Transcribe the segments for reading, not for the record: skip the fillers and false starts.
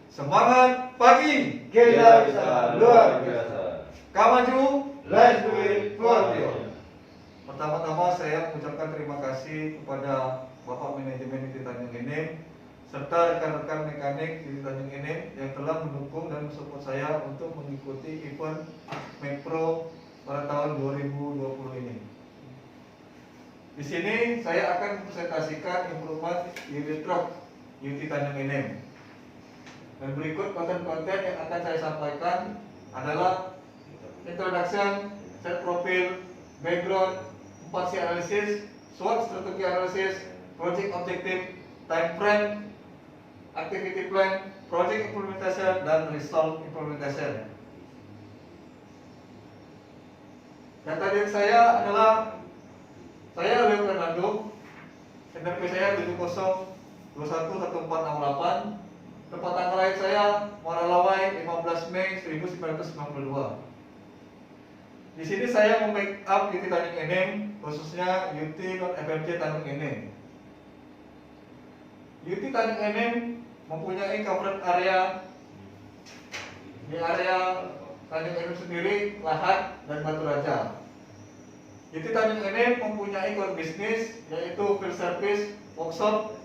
Semangat pagi, Kita bisa luar biasa. Kamaju, Let's do it for you. Pertama-tama saya mengucapkan terima kasih kepada Bapak Manajemen UT Tanjung Enim serta rekan-rekan mekanik UT Tanjung Enim yang telah mendukung dan mensupport saya untuk mengikuti event Mekpro pada tahun 2020 ini. Di sini saya akan mempresentasikan improvement unit truck UT Tanjung Enim. Dan berikut konten-konten yang akan saya sampaikan adalah introduction, set profile, background, 4C analysis, SWOT strategi analysis, project objective, time frame, activity plan, project implementation, dan result implementation. Data diri saya adalah saya Leo Fernando, NPWP saya 70211468. Tempat tanggal lahir saya Muara Lawai 15 Mei 1992. Di sini saya membackup UT Tanjung Enim, khususnya UT FMC Tanjung Enim. UT Tanjung Enim mempunyai covered area di area Tanjung Enim sendiri, Lahat dan Batu Raja. UT Tanjung Enim mempunyai core bisnis yaitu field service, workshop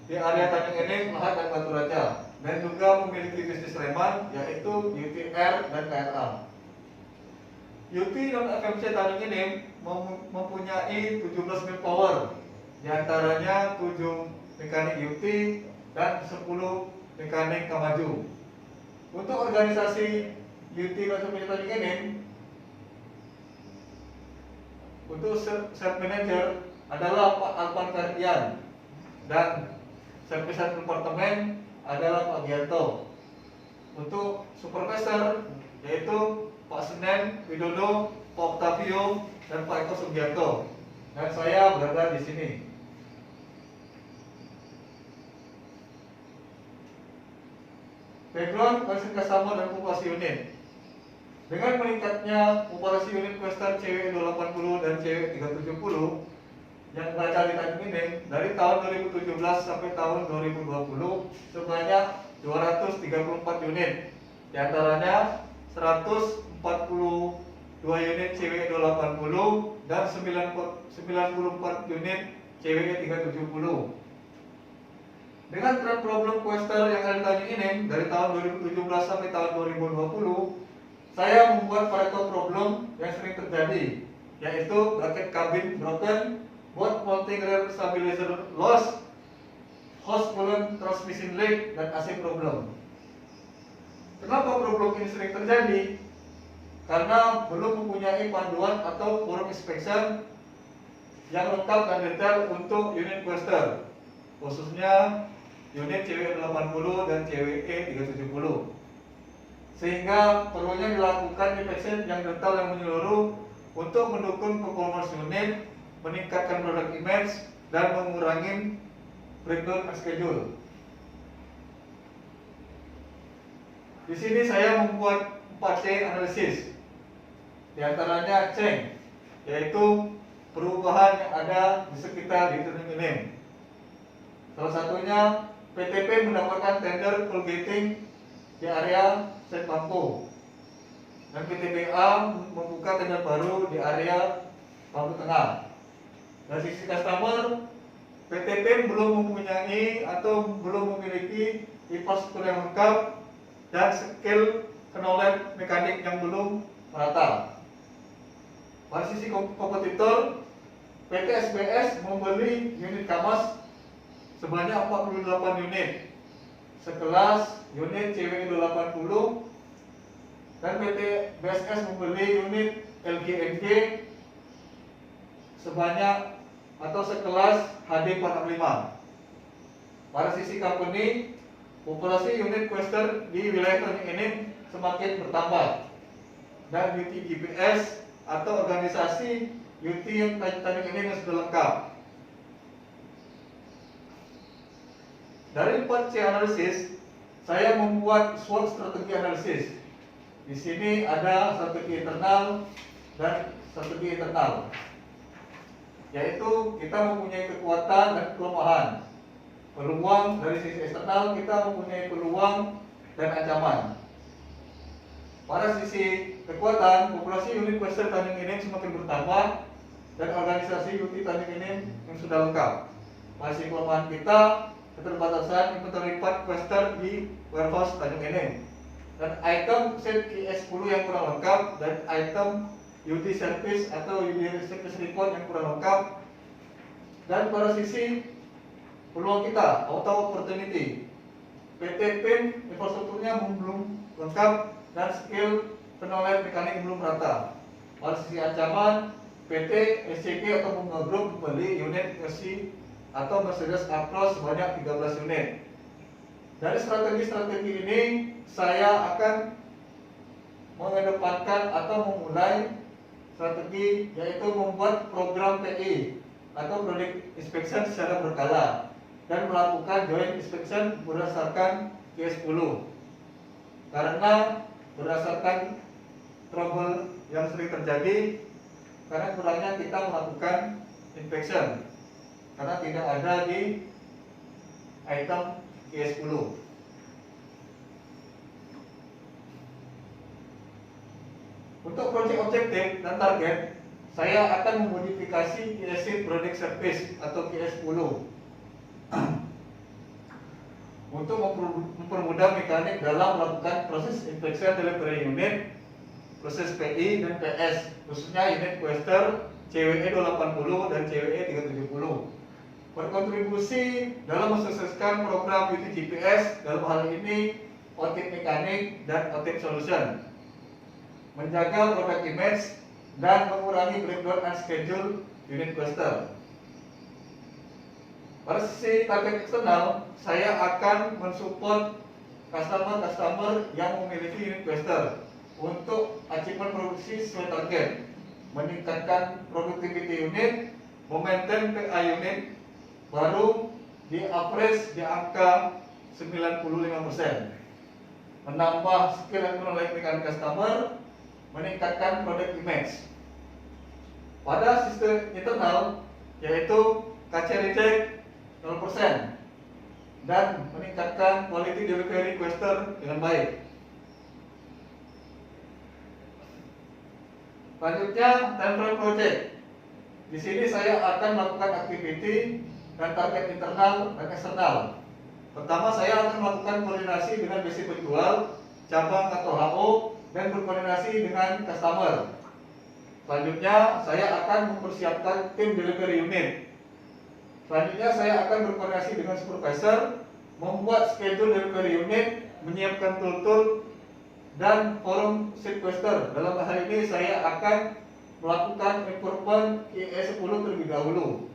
di area Tanjung Enim, Lahat dan Batu Raja, dan juga memiliki bisnis reman yaitu UTR dan KRA. UT dan FMC Tanjung Enim mempunyai 17 manpower, diantaranya 7 mekanik UT dan 10 mekanik Kamaju. Untuk organisasi UT dan FMC Tanjung Enim, untuk sales manager adalah Pak Alpan Ferdian dan service departemen adalah Pak Gianto. Untuk supervisor yaitu Pak Senen Widodo, Pak Octavio, dan Pak Eko Sugiarto. Dan saya berada di sini. Background, concern customer, dan populasi unit. Dengan meningkatnya populasi unit Quester CW280 dan CW370 yang berada di Tanjung Enim dari tahun 2017 sampai tahun 2020 sebanyak 234 unit, diantaranya 142 unit CW280 dan 94 unit CW370. Dengan trend problem Quester yang ada di Tanjung Enim dari tahun 2017 sampai tahun 2020, saya membuat Pareto problem yang sering terjadi, yaitu bracket cabin broken, both mounting rail stabilizer loss, hose balloon transmission leak, dan AC problem. Kenapa problem ini sering terjadi? Karena belum mempunyai panduan atau forum inspection yang lengkap dan detail untuk unit Quester, khususnya unit CW80 dan CWE370. Sehingga perlunya dilakukan inspection yang detail yang menyeluruh untuk mendukung performance unit, meningkatkan product image, dan mengurangi breakdown schedule. Di sini saya membuat 4C analisis. Di antaranya change, yaitu perubahan yang ada di sekitar di Tanjung Enim. Salah satunya PTP mendapatkan tender full gating di area Set Pampo, dan PTBA membuka tender baru di area Pampo Tengah. Dari sisi customer, PTP belum mempunyai atau belum memiliki infrastruktur yang lengkap dan skill knowledge mekanik yang belum merata. Pada sisi kompetitor, PT SBS membeli unit Kamas sebanyak 48 unit, sekelas unit CW280, dan PT BSS membeli unit LGNG sebanyak atau sekelas HD465. Pada sisi company, populasi unit Quester di wilayah Tanjung Enim semakin bertambah, dan UT GPS atau organisasi UT yang Tanjung Enim yang sudah lengkap. Dari 4C analisis, saya membuat SWOT strategi analisis. Di sini ada strategi internal dan strategi internal, yaitu kita mempunyai kekuatan dan kelemahan. Peluang dari sisi eksternal, kita mempunyai peluang dan ancaman. Pada sisi kekuatan, populasi unit cluster Tanjung Enim semakin bertambah dan organisasi UT Tanjung Enim yang sudah lengkap. Masih kelemahan kita keterbatasan inventory part cluster di warehouse Tanjung Enim dan item set QS10 yang kurang lengkap dan item UT service atau UT service report yang kurang lengkap. Dan pada sisi peluang kita atau opportunity, PT PIN infrastrukturnya belum lengkap dan skill knowledge mekanik belum rata. Pada sisi ancaman, PT SCG atau Bunga Group membeli unit Mercy atau Mercedes A-Cross sebanyak 13 unit. Dari strategi-strategi ini, saya akan mengedepankan atau memulai strategi yaitu membuat program PI atau Product Inspection secara berkala dan melakukan joint inspection berdasarkan QS10 karena berdasarkan trouble yang sering terjadi karena kurangnya kita melakukan inspection karena tidak ada di item QS10. Untuk proyek objektif dan target, saya akan memodifikasi QS Product Service atau QS10 untuk mempermudah mekanik dalam melakukan proses inspection delivery unit, proses PI dan PS, khususnya unit Quester CWE 280 dan CWE 370. Berkontribusi dalam mensukseskan program UT GPS dalam hal ini audit mekanik dan audit solution, menjaga product image dan mengurangi breakdown and schedule unit cluster. Pada sisi target eksternal, saya akan mensupport customer yang memiliki unit cluster untuk achievement produksi sesuai target, meningkatkan productivity unit, memaintain PA unit baru di average di angka 95%, menambah skill and knowledge mekanik customer, meningkatkan product image. Pada sistem internal yaitu KC reject 0% dan meningkatkan quality delivery cluster dengan baik. Selanjutnya, time frame project. Di sini saya akan melakukan activity dan target internal dan eksternal. Pertama, saya akan melakukan koordinasi dengan basic penjual, cabang atau HO dan berkoordinasi dengan customer. Selanjutnya, saya akan mempersiapkan tim delivery unit. Selanjutnya, saya akan berkoordinasi dengan supervisor, membuat schedule delivery unit, menyiapkan tool dan forum sequester. Dalam hal ini, saya akan melakukan improvement IE10 terlebih dahulu.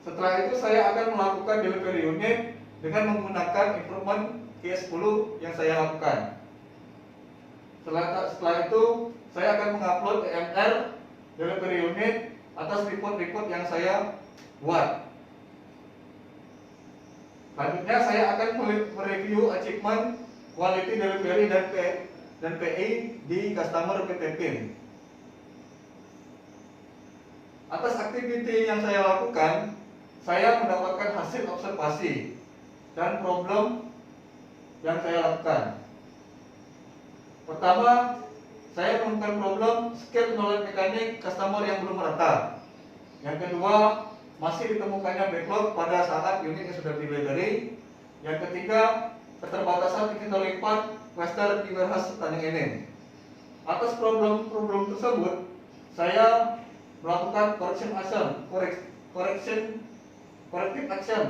Setelah itu, saya akan melakukan delivery unit dengan menggunakan improvement IE10 yang saya lakukan. Setelah itu, saya akan mengupload EMR delivery unit atas report-report yang saya buat. Selanjutnya, saya akan mereview achievement quality delivery dan PI di customer PT PIN. Atas aktiviti yang saya lakukan, saya mendapatkan hasil observasi dan problem yang saya lakukan. Pertama, saya menemukan problem skill knowledge mekanik customer yang belum merata. Yang kedua, masih ditemukannya backlog pada saat unit yang sudah delivery. Yang ketiga, keterbatasan inventory part cluster di warehouse Tanjung Enim. Atas problem tersebut, saya melakukan corrective action,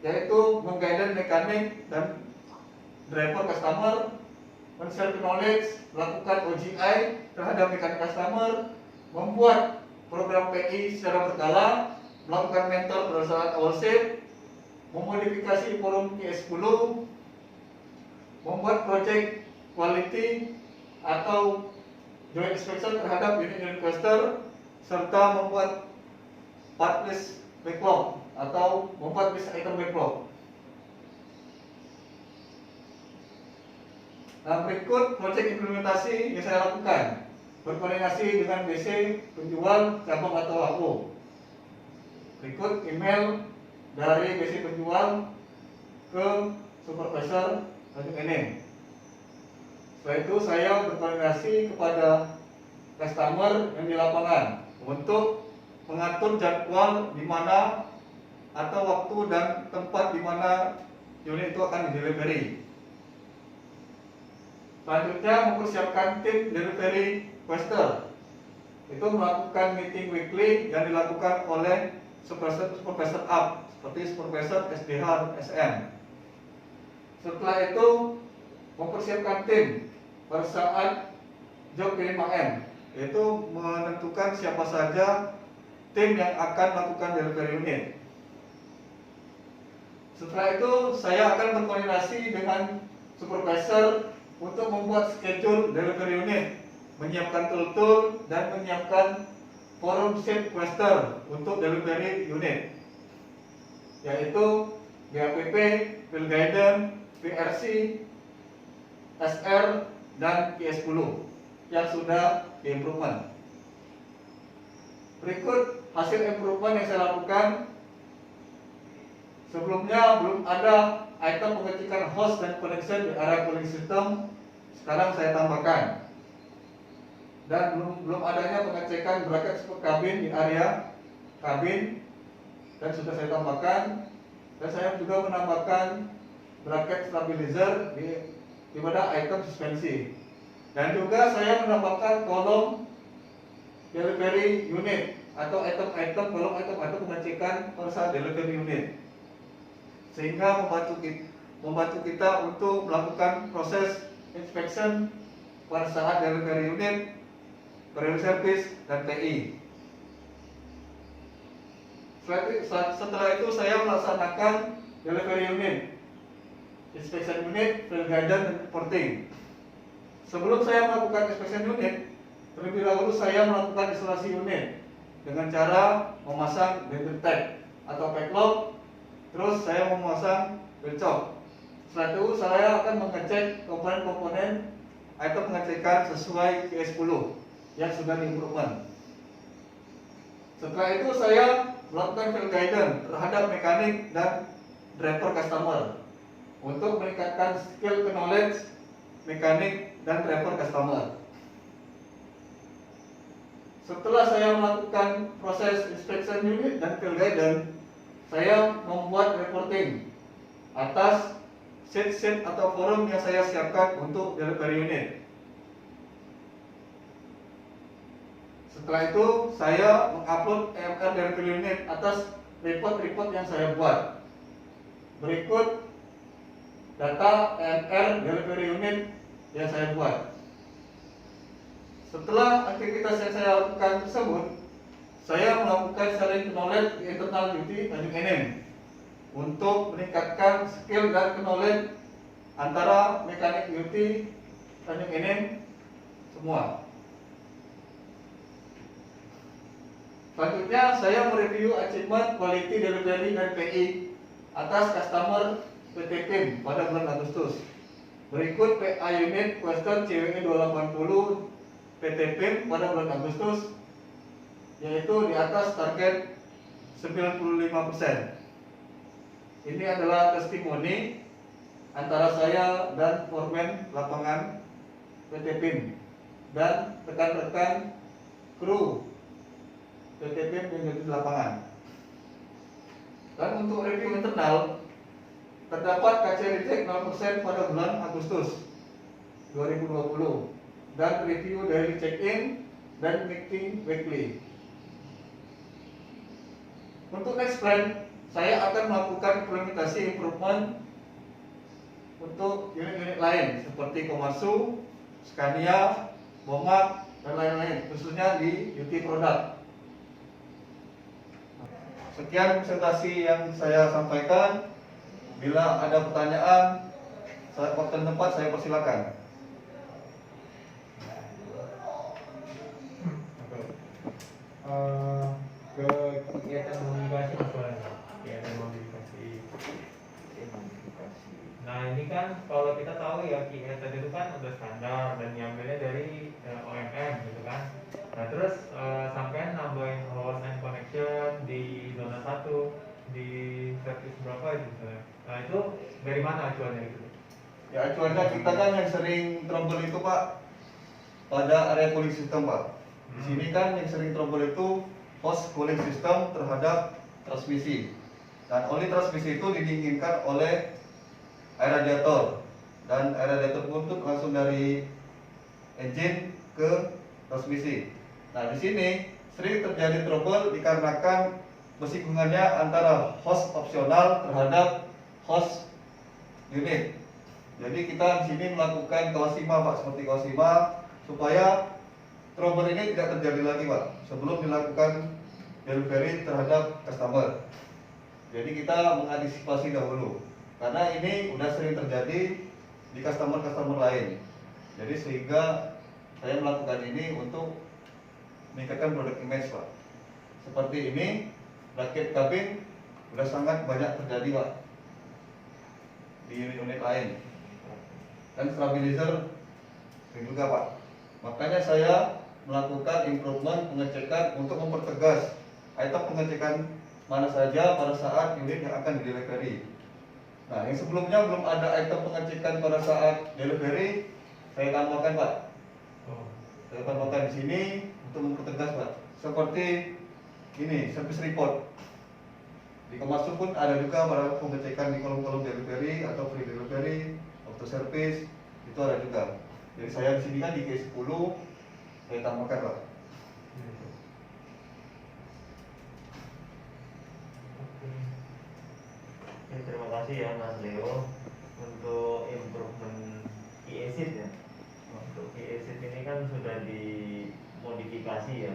yaitu mengguidance mekanik dan driver customer, men-share knowledge, melakukan OGI terhadap mekanik customer, membuat program PI secara berkala, melakukan mentor berdasarkan awal shift, memodifikasi forum QS10, membuat project quality atau joint inspection terhadap unit cluster, serta membuat part list backlog atau membuat list item backlog. Nah, berikut project implementasi yang saya lakukan, berkoordinasi dengan BC, penjual, cabang atau HO. Berikut email dari BC penjual ke Supervisor Tanjung Enim. Setelah itu saya berkoordinasi kepada customer yang di lapangan untuk mengatur jadwal di mana atau waktu dan tempat di mana unit itu akan di-delivery. Selanjutnya mempersiapkan tim delivery quester. Itu melakukan meeting weekly yang dilakukan oleh supervisor up seperti supervisor SDH dan SM. Setelah itu mempersiapkan tim pada saat job 5M, yaitu menentukan siapa saja tim yang akan melakukan delivery unit. Setelah itu saya akan berkoordinasi dengan supervisor untuk membuat schedule delivery unit, menyiapkan tool dan menyiapkan forum sheet quester untuk delivery unit, yaitu BAPP, Field Guidance, VRC, SR, dan IS10 yang sudah di-improvement. Berikut hasil improvement yang saya lakukan. Sebelumnya belum ada item pengecekan host dan connection di area cooling system. Sekarang saya tambahkan. Dan belum adanya pengecekan bracket support kabin di area kabin, dan sudah saya tambahkan. Dan saya juga menambahkan bracket stabilizer di pada item suspensi. Dan juga saya menambahkan kolom delivery unit atau item-item kolom item-item pengecekan pada saat delivery unit, sehingga membantu kita untuk melakukan proses inspection pada saat delivery unit, periode service, dan TI. Setelah itu saya melaksanakan delivery unit, inspection unit, field guidance, dan reporting. Sebelum saya melakukan inspection unit, terlebih dahulu saya melakukan isolasi unit dengan cara memasang battery tag atau backlog. Terus saya memasang belcok. Setelah itu saya akan mengecek komponen-komponen item pengecekan sesuai QS10 yang sudah di-improvement. Setelah itu saya melakukan field guidance terhadap mekanik dan driver customer untuk meningkatkan skill knowledge mekanik dan driver customer. Setelah saya melakukan proses inspection unit dan field guidance, saya membuat reporting atas sheet atau forum yang saya siapkan untuk delivery unit. Setelah itu saya mengupload EMR delivery unit atas report-report yang saya buat. Berikut data EMR delivery unit yang saya buat. Setelah aktivitas yang saya lakukan tersebut, saya melakukan sharing knowledge di internal duty Tanjung Enim untuk meningkatkan skill dan knowledge antara mekanik duty Tanjung Enim semua. Selanjutnya saya mereview achievement quality delivery dan PI atas customer PT PIM pada bulan Agustus. Berikut PA unit question CWE 280 PT PIM pada bulan Agustus, yaitu di atas target 95%. Ini adalah testimoni antara saya dan foreman lapangan PT PIM dan rekan-rekan kru PT PIM yang ada di lapangan. Dan untuk review internal, terdapat KC reject 0% pada bulan Agustus 2020 dan review daily check-in dan meeting weekly. Untuk next plan, saya akan melakukan implementasi improvement untuk unit-unit lain seperti Komatsu, Scania, Bomak, dan lain-lain, khususnya di UT product. Sekian presentasi yang saya sampaikan. Bila ada pertanyaan, waktu dan tempat saya persilakan. Ke kegiatan mobilisasi masalahnya, kegiatan mobilisasi. Nah ini kan kalau kita tahu ya kegiatan itu kan udah standar dan diambilnya dari OMM gitu kan. Nah terus sampai nambahin host and connection di zona 1 di service berapa itu misalnya. Nah itu dari mana acuannya itu? Ya acuannya kita kan yang sering trouble itu Pak pada area cooling system Pak. Di sini kan yang sering trouble itu host cooling system terhadap transmisi. Dan oli transmisi itu didinginkan oleh air radiator, dan air radiator pun tuh langsung dari engine ke transmisi. Nah di sini sering terjadi trouble dikarenakan bersinggungannya antara host opsional terhadap host unit. Jadi kita di sini melakukan kawasima Pak, seperti kawasima supaya trouble ini tidak terjadi lagi Pak sebelum dilakukan delivery terhadap customer. Jadi kita mengantisipasi dahulu karena ini udah sering terjadi di customer lain. Jadi sehingga saya melakukan ini untuk meningkatkan produk image Pak. Seperti ini, bracket kabin udah sangat banyak terjadi Pak di unit-unit lain. Dan stabilizer juga Pak. Makanya saya melakukan improvement pengecekan untuk mempertegas item pengecekan mana saja pada saat unit yang akan delivery. Nah, yang sebelumnya belum ada item pengecekan pada saat delivery, saya tambahkan Pak. Saya tambahkan di sini untuk mempertegas Pak. Seperti ini, service report. Di Komatsu pun ada juga pada pengecekan di kolom-kolom delivery atau free delivery, auto service itu ada juga. Jadi saya di sini kan di K10 saya tambahkan Pak. Ya, terima kasih ya Mas Leo untuk improvement e-exit ya. Untuk e-exit ini kan sudah dimodifikasi ya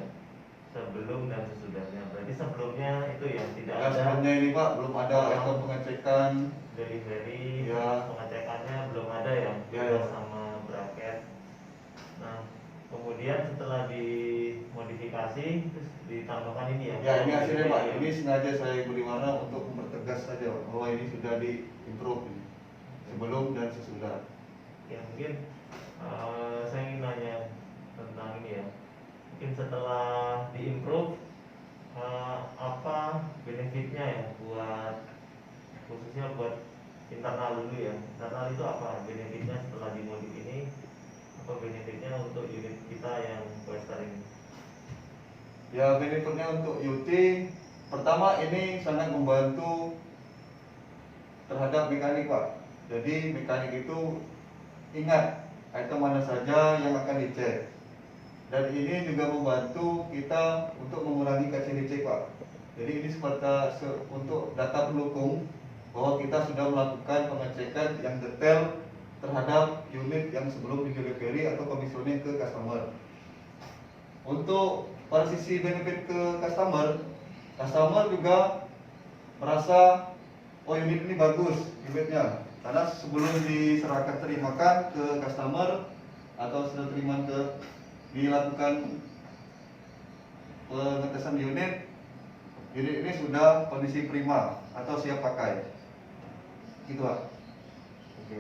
sebelum dan sesudahnya. Berarti sebelumnya itu ya tidak Ya, ada sebelumnya ini Pak belum ada item pengecekan. delivery, Ya. pengecekannya belum ada ya, Ya, udah ya. sama bracket. Nah, kemudian setelah dimodifikasi terus ditambahkan ini ya. Ya ini hasilnya Pak. Ini sengaja saya beri warna untuk mempertegas saja Pak, bahwa ini sudah di-improve ini. Sebelum dan sesudah. Ya mungkin saya ingin nanya tentang ini ya. Mungkin setelah diimprove apa benefitnya ya buat khususnya buat internal dulu ya. Internal itu apa benefitnya setelah dimodif ini? Apa benefitnya untuk unit kita yang Western ini? Ya benefitnya untuk UT pertama ini sangat membantu terhadap mekanik Pak. Jadi mekanik itu ingat item mana saja yang akan dicek. Dan ini juga membantu kita untuk mengurangi kaca dicek Pak. Jadi ini seperti untuk data pendukung bahwa kita sudah melakukan pengecekan yang detail terhadap unit yang sebelum di delivery atau komisioning ke customer. Untuk pada sisi benefit ke customer juga merasa oh unit ini bagus unitnya, karena sebelum diserahkan terimakan ke customer atau sudah terima dilakukan pengetesan unit ini sudah kondisi prima atau siap pakai gitu Pak. Oke.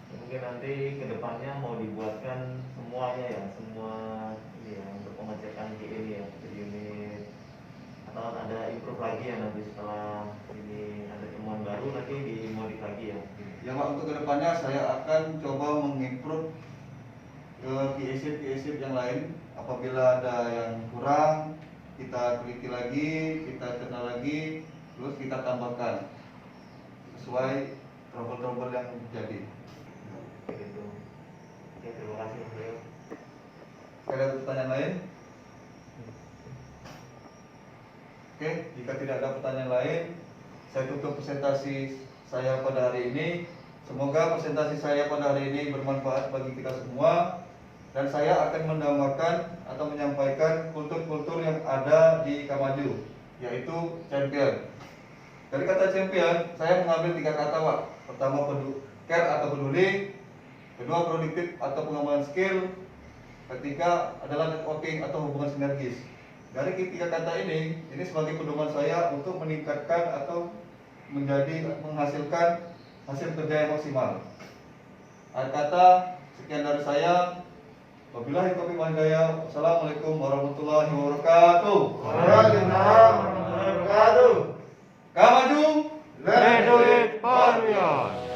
Mungkin nanti kedepannya mau dibuatkan semuanya ya, semua ini ya untuk pengecekan ini ya, di unit atau ada improve lagi ya nanti setelah ini ada temuan baru nanti dimodif lagi ya. Ya Pak, untuk kedepannya saya akan coba mengimprove ke key-exit yang lain. Apabila ada yang kurang, kita teliti lagi, kita kenal lagi, terus kita tambahkan sesuai trouble-trouble yang terjadi. Gitu. Oke, terima kasih Mas Leo. Ada pertanyaan lain? Oke, jika tidak ada pertanyaan lain, saya tutup presentasi saya pada hari ini. Semoga presentasi saya pada hari ini bermanfaat bagi kita semua, dan saya akan menambahkan atau menyampaikan kultur-kultur yang ada di Kamaju, yaitu champion. Dari kata champion, saya mengambil 3 kata Pak. Pertama care atau peduli, kedua produktif atau pengembangan skill, ketiga adalah networking atau hubungan sinergis. Dari 3 kata ini sebagai pedoman saya untuk meningkatkan atau menghasilkan hasil kerja yang maksimal. Akhir kata, sekian dari saya. Wabillahi taufiq wal hidayah. Wassalamualaikum warahmatullahi wabarakatuh. Waalaikumsalam warahmatullahi wabarakatuh. Kamaju, Let's do it for you.